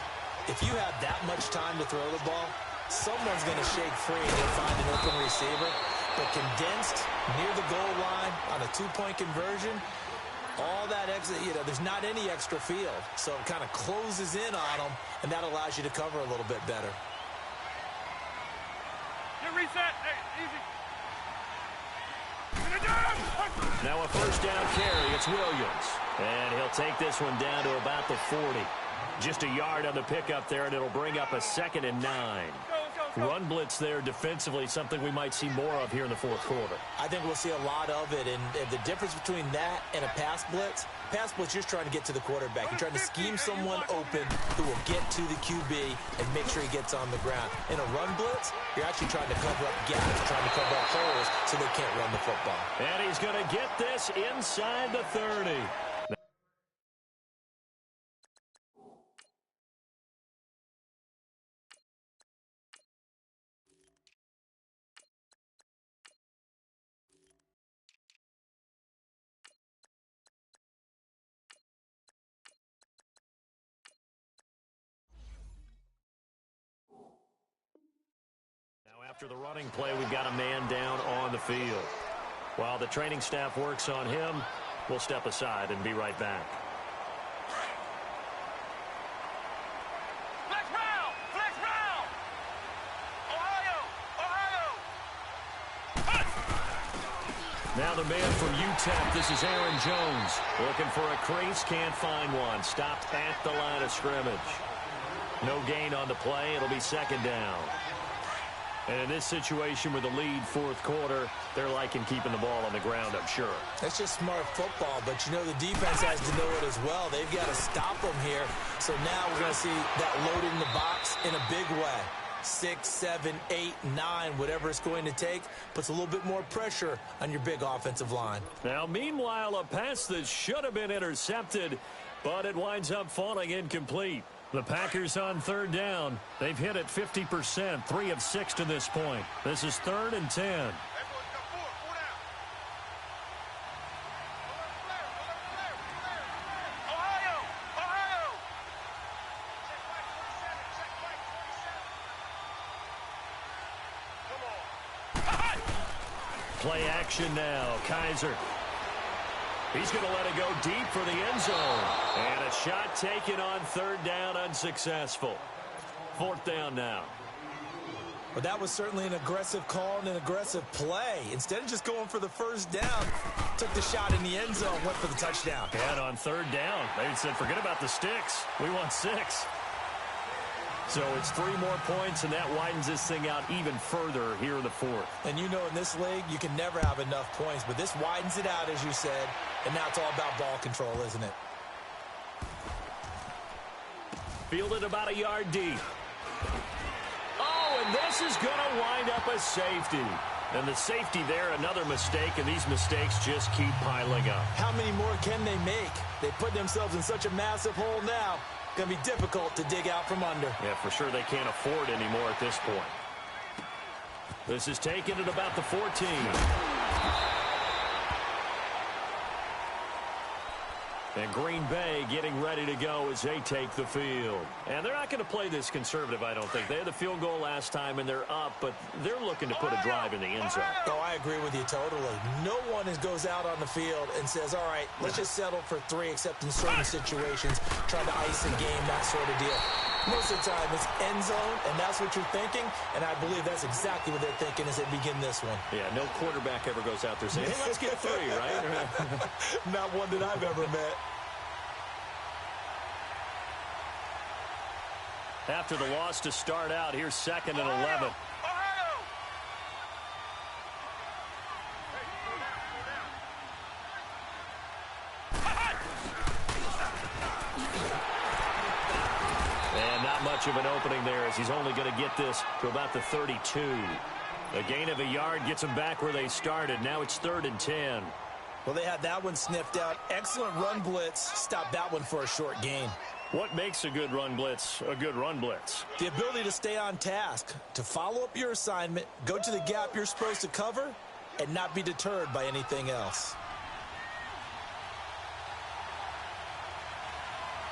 [SPEAKER 2] if you have that much time to throw the ball, someone's going to shake free and they'll find an open receiver. But condensed near the goal line on a 2-point conversion, all that exit, there's not any extra field. So it kind of closes in on them, and that allows you to cover a little bit better.
[SPEAKER 3] Get reset. Hey, easy.
[SPEAKER 1] Now a first down carry. It's Williams. And he'll take this one down to about the 40. Just a yard on the pickup there, and it'll bring up a 2nd and 9. Run blitz there defensively, something we might see more of here in the 4th quarter.
[SPEAKER 2] I think we'll see a lot of it, and the difference between that and a pass blitz, you're just trying to get to the quarterback. You're trying to scheme someone open who will get to the QB and make sure he gets on the ground. In a run blitz, you're actually trying to cover up gaps, trying to cover up holes so they can't run the football.
[SPEAKER 1] And he's going to get this inside the 30. After the running play, we've got a man down on the field. While the training staff works on him, we'll step aside and be right back.
[SPEAKER 3] Flex round! Flex round! Ohio!
[SPEAKER 1] Now the man from UTEP, this is Aaron Jones. Looking for a crease, can't find one. Stopped at the line of scrimmage. No gain on the play. It'll be second down. And in this situation with the lead fourth quarter, they're liking keeping the ball on the ground, I'm sure.
[SPEAKER 2] That's just smart football, but you know the defense has to know it as well. They've got to stop them here. So now we're going to see that load in the box in a big way. 6, 7, 8, 9, whatever it's going to take, puts a little bit more pressure on your big offensive line.
[SPEAKER 1] Now, meanwhile, a pass that should have been intercepted, but it winds up falling incomplete. The Packers on third down. They've hit it 50%, 3 of 6 to this point. This is 3rd and 10. Play action now. Kaiser. He's going to let it go deep for the end zone. And a shot taken on third down, unsuccessful. 4th down now.
[SPEAKER 2] But that was certainly an aggressive call and an aggressive play. Instead of just going for the first down, took the shot in the end zone, went for the touchdown.
[SPEAKER 1] And on third down, they said, forget about the sticks. We want 6. So it's 3 more points, and that widens this thing out even further here in the 4th.
[SPEAKER 2] And you know in this league, you can never have enough points, but this widens it out, as you said, and now it's all about ball control, isn't it?
[SPEAKER 1] Fielded about a yard deep. Oh, and this is going to wind up a safety. And the safety there, another mistake, and these mistakes just keep piling up.
[SPEAKER 2] How many more can they make? They put themselves in such a massive hole now. Going to be difficult to dig out from under.
[SPEAKER 1] Yeah, for sure they can't afford anymore at this point. This is taken at about the 14. And Green Bay getting ready to go as they take the field. And they're not going to play this conservative, I don't think. They had the field goal last time, and they're up, but they're looking to put a drive in the end zone.
[SPEAKER 2] Oh, I agree with you totally. No one goes out on the field and says, all right, let's just settle for 3, except in certain situations, trying to ice a game, that sort of deal. Most of the time, it's end zone, and that's what you're thinking, and I believe that's exactly what they're thinking as they begin this one.
[SPEAKER 1] Yeah, no quarterback ever goes out there saying, hey, let's get 3, right?
[SPEAKER 2] Not one that I've ever met.
[SPEAKER 1] After the loss to start out, here's 2nd and 11. And not much of an opening there as he's only going to get this to about the 32. A gain of a yard gets them back where they started. Now it's 3rd and 10.
[SPEAKER 2] Well, they had that one sniffed out. Excellent run blitz. Stopped that one for a short gain.
[SPEAKER 1] What makes a good run blitz a good run blitz?
[SPEAKER 2] The ability to stay on task, to follow up your assignment, go to the gap you're supposed to cover, and not be deterred by anything else.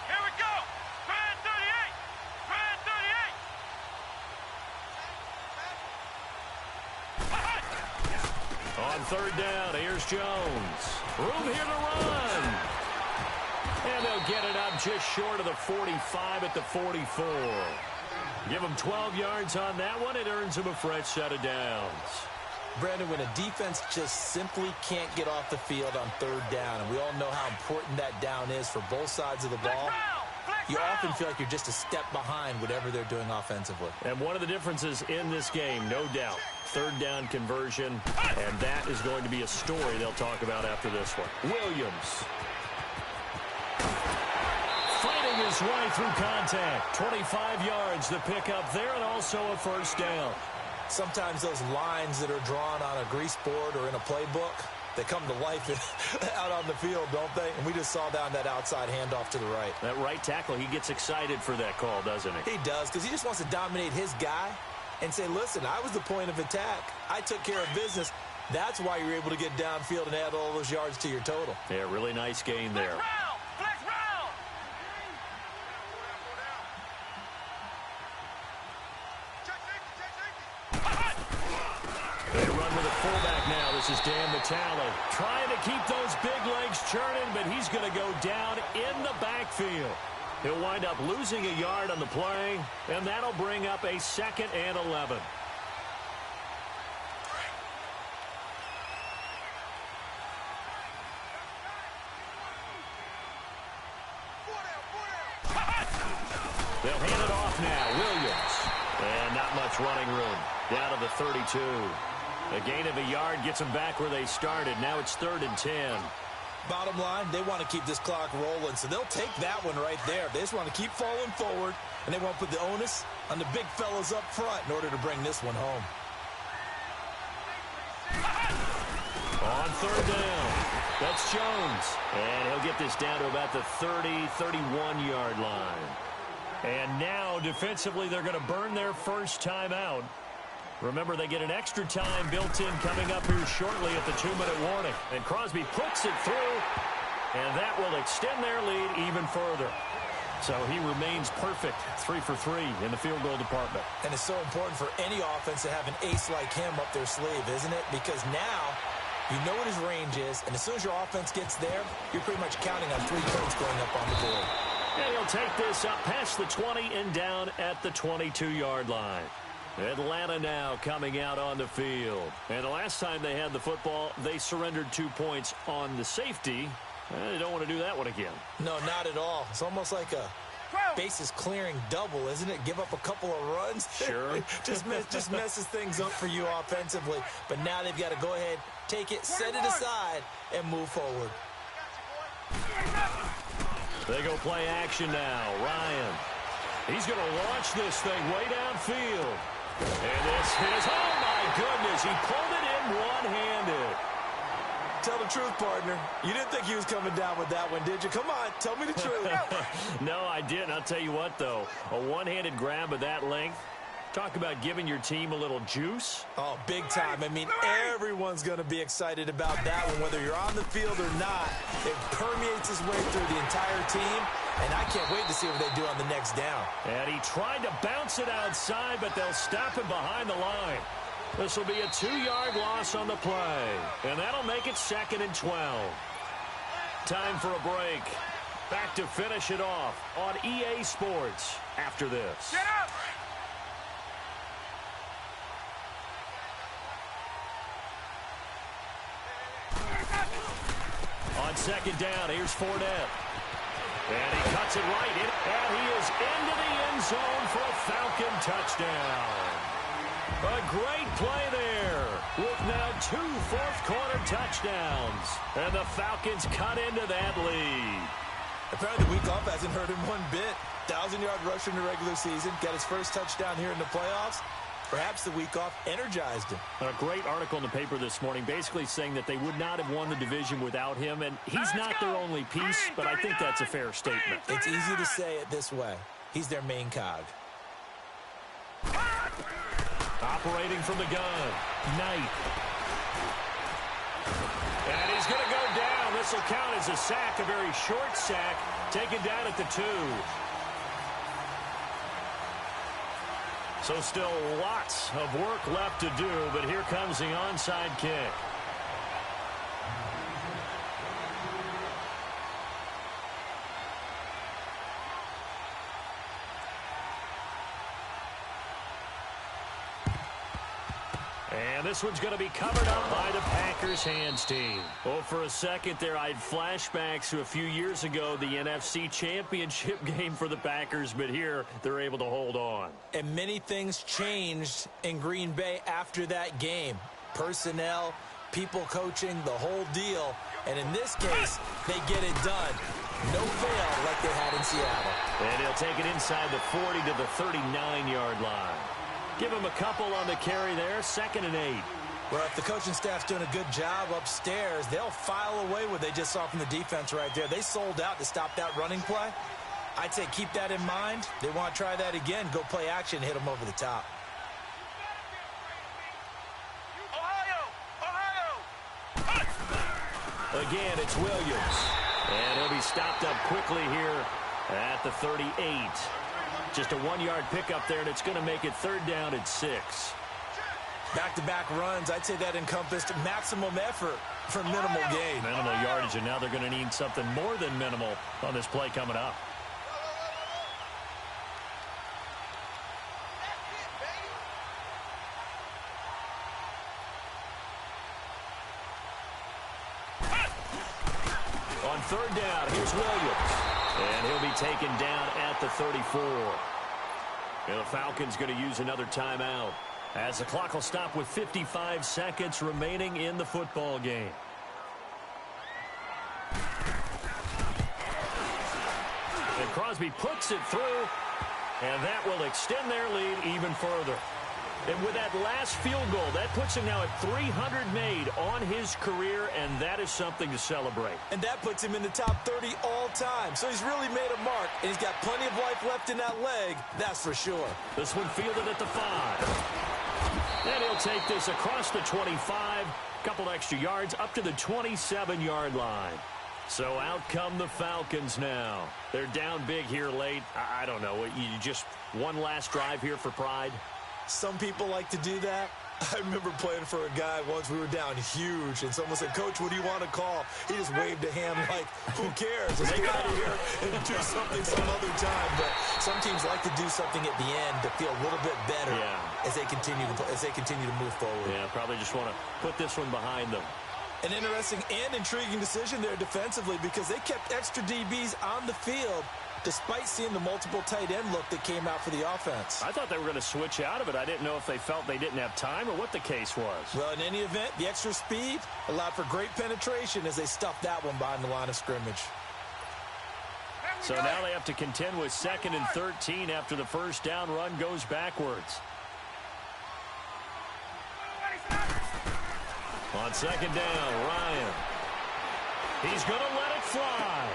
[SPEAKER 3] Here we go. Brand 38. Brand 38.
[SPEAKER 1] On third down, here's Jones. Room here to run. And they'll get it up just short of the 45 at the 44. Give them 12 yards on that one. It earns them a fresh set of downs.
[SPEAKER 2] Brandon, when a defense just simply can't get off the field on third down, and we all know how important that down is for both sides of the ball, you often feel like you're just a step behind whatever they're doing offensively.
[SPEAKER 1] And one of the differences in this game, no doubt, third down conversion, and that is going to be a story they'll talk about after this one. Williams. Fighting his way through contact. 25 yards to pick up there, and also a first down.
[SPEAKER 2] Sometimes those lines that are drawn on a grease board or in a playbook, they come to life out on the field, don't they? And we just saw down that outside handoff to the right.
[SPEAKER 1] That right tackle, he gets excited for that call, doesn't he?
[SPEAKER 2] He does, because he just wants to dominate his guy and say, listen, I was the point of attack. I took care of business. That's why you're able to get downfield and add all those yards to your total.
[SPEAKER 1] Yeah, really nice gain there. They run with a fullback now. This is Dan Vitale trying to keep those big legs churning, but he's going to go down in the backfield. He'll wind up losing a yard on the play, and that'll bring up a 2nd and 11. They'll hand it off now. Williams. And not much running room. Down to the 32. A gain of a yard gets them back where they started. Now it's 3rd and 10.
[SPEAKER 2] Bottom line, they want to keep this clock rolling, so they'll take that one right there. They just want to keep falling forward, and they won't put the onus on the big fellas up front in order to bring this one home.
[SPEAKER 1] On 3rd down, that's Jones. And he'll get this down to about the 30, 31-yard line. And now, defensively, they're going to burn their first time out. Remember, they get an extra time built in coming up here shortly at the 2-minute warning. And Crosby puts it through, and that will extend their lead even further. So he remains perfect, 3 for 3 in the field goal department.
[SPEAKER 2] And it's so important for any offense to have an ace like him up their sleeve, isn't it? Because now you know what his range is, and as soon as your offense gets there, you're pretty much counting on 3 points going up on the board.
[SPEAKER 1] And he'll take this up past the 20 and down at the 22-yard line. Atlanta now coming out on the field. And the last time they had the football, they surrendered 2 points on the safety. They don't want to do that one again.
[SPEAKER 2] No, not at all. It's almost like a bases clearing double, isn't it? Give up a couple of runs.
[SPEAKER 1] Sure.
[SPEAKER 2] just messes things up for you offensively. But now they've got to go ahead, take it, set it aside, and move forward.
[SPEAKER 1] They go play action now. Ryan. He's going to launch this thing way downfield. And this is, oh my goodness, he pulled it in one-handed.
[SPEAKER 2] Tell the truth, partner. You didn't think he was coming down with that one, did you? Come on, tell me the truth.
[SPEAKER 1] No, I didn't. I'll tell you what, though. A one-handed grab of that length. Talk about giving your team a little juice.
[SPEAKER 2] Oh, big time. I mean, everyone's going to be excited about that one, whether you're on the field or not. It permeates its way through the entire team, and I can't wait to see what they do on the next down.
[SPEAKER 1] And he tried to bounce it outside, but they'll stop him behind the line. This will be a 2-yard loss on the play, and that'll make it 2nd and 12. Time for a break. Back to finish it off on EA Sports after this.
[SPEAKER 3] Get up!
[SPEAKER 1] On 2nd down, here's Fournette. And he cuts it right in, and he is into the end zone for a Falcon touchdown. A great play there with now 2 fourth-quarter touchdowns. And the Falcons cut into that lead.
[SPEAKER 2] Apparently the week off hasn't hurt him one bit. 1,000-yard rusher in the regular season, got his first touchdown here in the playoffs. Perhaps the week off energized him.
[SPEAKER 1] A great article in the paper this morning basically saying that they would not have won the division without him, and he's not their only piece, but I think that's a fair statement.
[SPEAKER 2] It's easy to say it this way. He's their main cog.
[SPEAKER 1] Operating from the gun, Knight. And he's going to go down. This will count as a sack, a very short sack, taken down at the 2. So still lots of work left to do, but here comes the onside kick. And this one's going to be covered up by the Packers hands team. Oh, for a second there, I had flashbacks to a few years ago, the NFC Championship game for the Packers, but here they're able to hold on.
[SPEAKER 2] And many things changed in Green Bay after that game. Personnel, people coaching, the whole deal. And in this case, they get it done. No fail like they had in Seattle.
[SPEAKER 1] And he'll take it inside the 40 to the 39-yard line. Give him a couple on the carry there, 2nd and 8.
[SPEAKER 2] Well, if the coaching staff's doing a good job upstairs, they'll file away what they just saw from the defense right there. They sold out to stop that running play. I'd say keep that in mind. They want to try that again, go play action, hit them over the top.
[SPEAKER 1] Again, it's Williams. And he'll be stopped up quickly here at the 38. Just a 1-yard pickup there, and it's going to make it 3rd down at 6.
[SPEAKER 2] Back-to-back runs, I'd say that encompassed maximum effort for minimal gain.
[SPEAKER 1] Minimal yardage, and now they're going to need something more than minimal on this play coming up. On 3rd down, here's Williams. And he'll be taken down at the 34. And the Falcons going to use another timeout, as the clock will stop with 55 seconds remaining in the football game. And Crosby puts it through, and that will extend their lead even further. And with that last field goal, that puts him now at 300 made on his career, and that is something to celebrate.
[SPEAKER 2] And that puts him in the top 30 all time. So he's really made a mark, and he's got plenty of life left in that leg, that's for sure.
[SPEAKER 1] This one fielded at the 5. And he'll take this across the 25, couple extra yards up to the 27-yard line. So out come the Falcons now. They're down big here late. I don't know. You just one last drive here for pride?
[SPEAKER 2] Some people like to do that. I remember playing for a guy once. We were down huge, and someone said, "Coach, what do you want to call?" He just waved a hand like, who cares? Let's get out of here and do something some other time. But some teams like to do something at the end to feel a little bit better as they continue to move forward.
[SPEAKER 1] Yeah, probably just want to put this one behind them.
[SPEAKER 2] An interesting and intriguing decision there defensively, because they kept extra DBs on the field despite seeing the multiple tight end look that came out for the offense.
[SPEAKER 1] I thought they were going to switch out of it. I didn't know if they felt they didn't have time or what the case was.
[SPEAKER 2] Well, in any event, the extra speed allowed for great penetration as they stuffed that one behind the line of scrimmage.
[SPEAKER 1] So now they have to contend with 2nd and 13 after the first down run goes backwards. On 2nd down, Ryan. He's going to let it fly.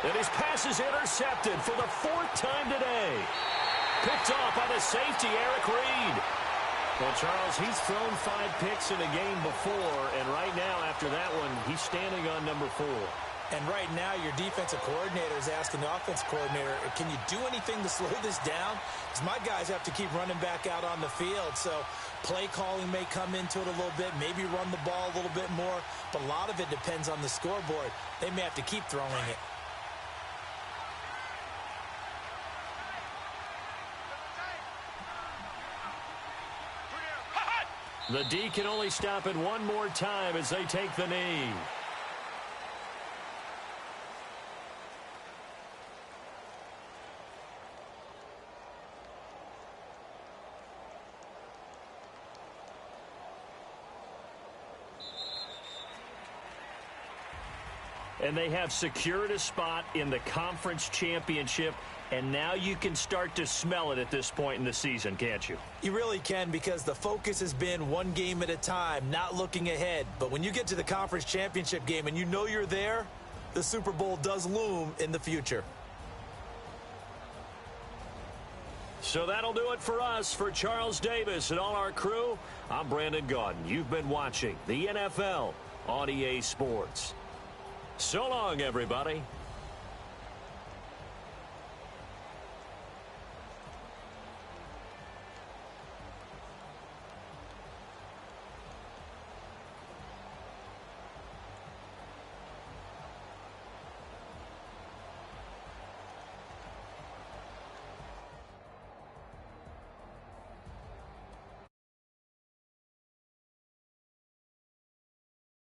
[SPEAKER 1] And his pass is intercepted for the 4th time today. Picked off by the safety, Eric Reed. Well, Charles, he's thrown 5 picks in a game before, and right now, after that one, he's standing on number 4.
[SPEAKER 2] And right now, your defensive coordinator is asking the offense coordinator, can you do anything to slow this down? Because my guys have to keep running back out on the field. So play calling may come into it a little bit, maybe run the ball a little bit more. But a lot of it depends on the scoreboard. They may have to keep throwing it.
[SPEAKER 1] The D can only stop it one more time as they take the knee. And they have secured a spot in the conference championship, and now you can start to smell it at this point in the season, can't you?
[SPEAKER 2] You really can, because the focus has been one game at a time, not looking ahead. But when you get to the conference championship game and you know you're there, the Super Bowl does loom in the future.
[SPEAKER 1] So that'll do it for us. For Charles Davis and all our crew, I'm Brandon Gaudin. You've been watching the NFL on EA Sports. So long, everybody.